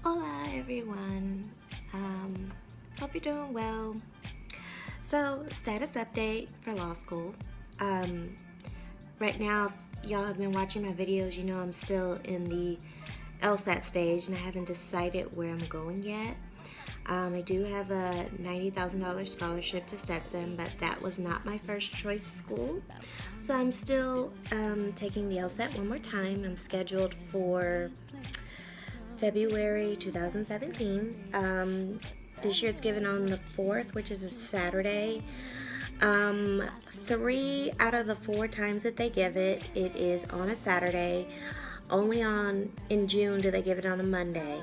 Hola everyone. Hope you're doing well. So, status update for law school. Um, right now, if y'all have been watching my videos, you know I'm still in the LSAT stage and I haven't decided where I'm going yet. I do have a $90,000 scholarship to Stetson, but that was not my first choice school. So I'm still taking the LSAT one more time. I'm scheduled for February 2017. This year it's given on the 4th, which is a Saturday. 3 out of the 4 times that they give it, it is on a Saturday. Only in June do they give it on a Monday.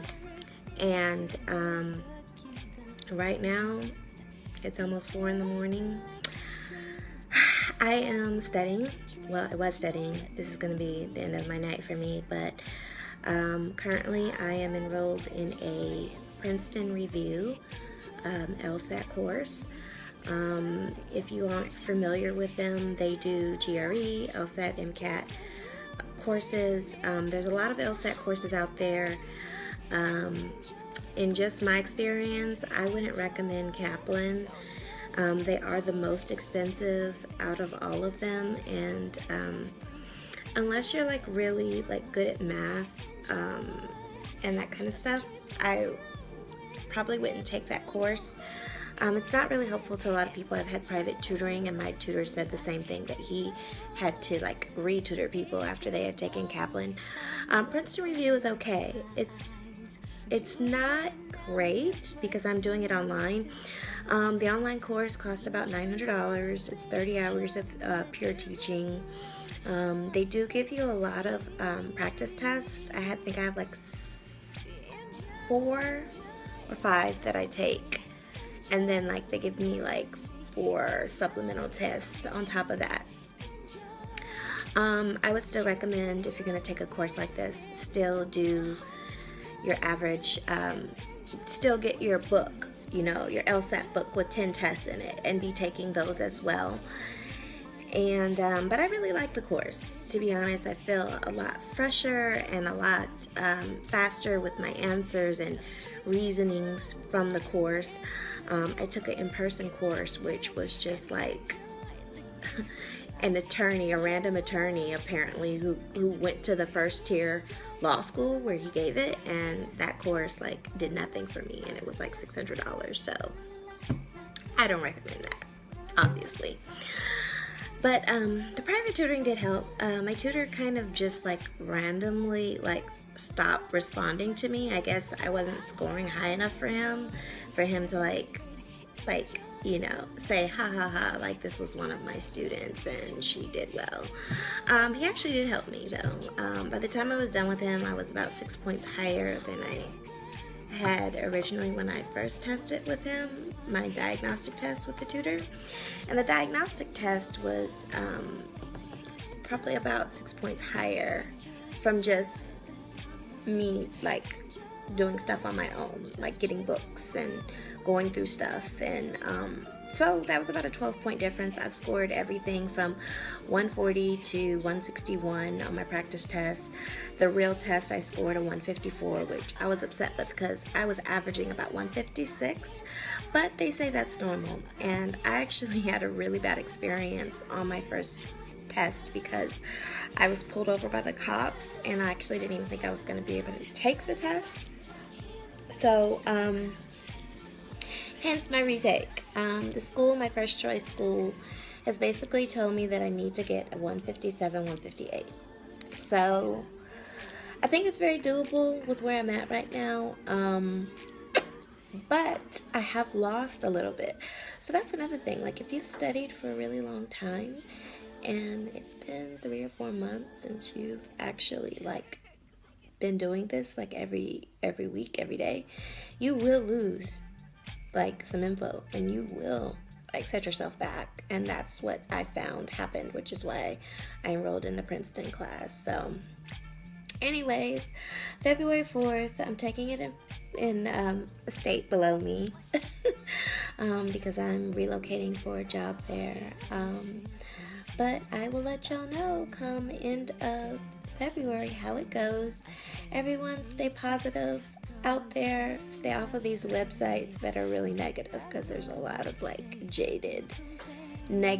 And right now, it's almost 4 in the morning. I am studying. Well, I was studying. This is going to be the end of my night for me, but currently I am enrolled in a Princeton Review LSAT course. If you aren't familiar with them, they do GRE, LSAT, MCAT courses. There's a lot of LSAT courses out there. In just my experience, I wouldn't recommend Kaplan. They are the most expensive out of all of them, and unless you're like really like good at math and that kind of stuff, I probably wouldn't take that course. It's not really helpful to a lot of people. I've had private tutoring, and my tutor said the same thing, that he had to like re-tutor people after they had taken Kaplan. Princeton Review is okay. It's not great because I'm doing it online. The online course costs about $900. It's 30 hours of pure teaching. They do give you a lot of practice tests. I think I have like 4 or 5 that I take, and then like they give me like 4 supplemental tests on top of that. I would still recommend, if you're going to take a course like this, still do your average, still get your book, your LSAT book with 10 tests in it, and be taking those as well. And but I really like the course. To be honest, I feel a lot fresher and a lot faster with my answers and reasonings from the course. I took an in-person course, which was just like an attorney, a random attorney apparently, who went to the first tier law school where he gave it, and that course like did nothing for me, and it was like $600. So I don't recommend that, obviously. But the private tutoring did help. My tutor kind of just like randomly like stopped responding to me. I guess I wasn't scoring high enough for him to like say ha ha ha, like this was one of my students and she did well. He actually did help me though. By the time I was done with him, I was about 6 points higher than I had originally when I first tested with him, my diagnostic test with the tutor. And the diagnostic test was probably about 6 points higher from just me like doing stuff on my own, like getting books and going through stuff. And so that was about a 12-point difference. I've scored everything from 140 to 161 on my practice test. The real test I scored a 154, which I was upset with because I was averaging about 156, but they say that's normal. And I actually had a really bad experience on my first test because I was pulled over by the cops, and I actually didn't even think I was going to be able to take the test. So hence my retake. The school, my first choice school, has basically told me that I need to get a 157, 158. So I think it's very doable with where I'm at right now. But I have lost a little bit. So that's another thing. Like, if you've studied for a really long time and it's been 3 or 4 months since you've actually like been doing this like every week, every day, you will lose like some info, and you will like set yourself back. And that's what I found happened, which is why I enrolled in the Princeton class. So anyways, February 4th, I'm taking it in a state below me because I'm relocating for a job there. But I will let y'all know come end of February how it goes. Everyone stay positive. out there. Stay off of these websites that are really negative, because there's a lot of like jaded, negative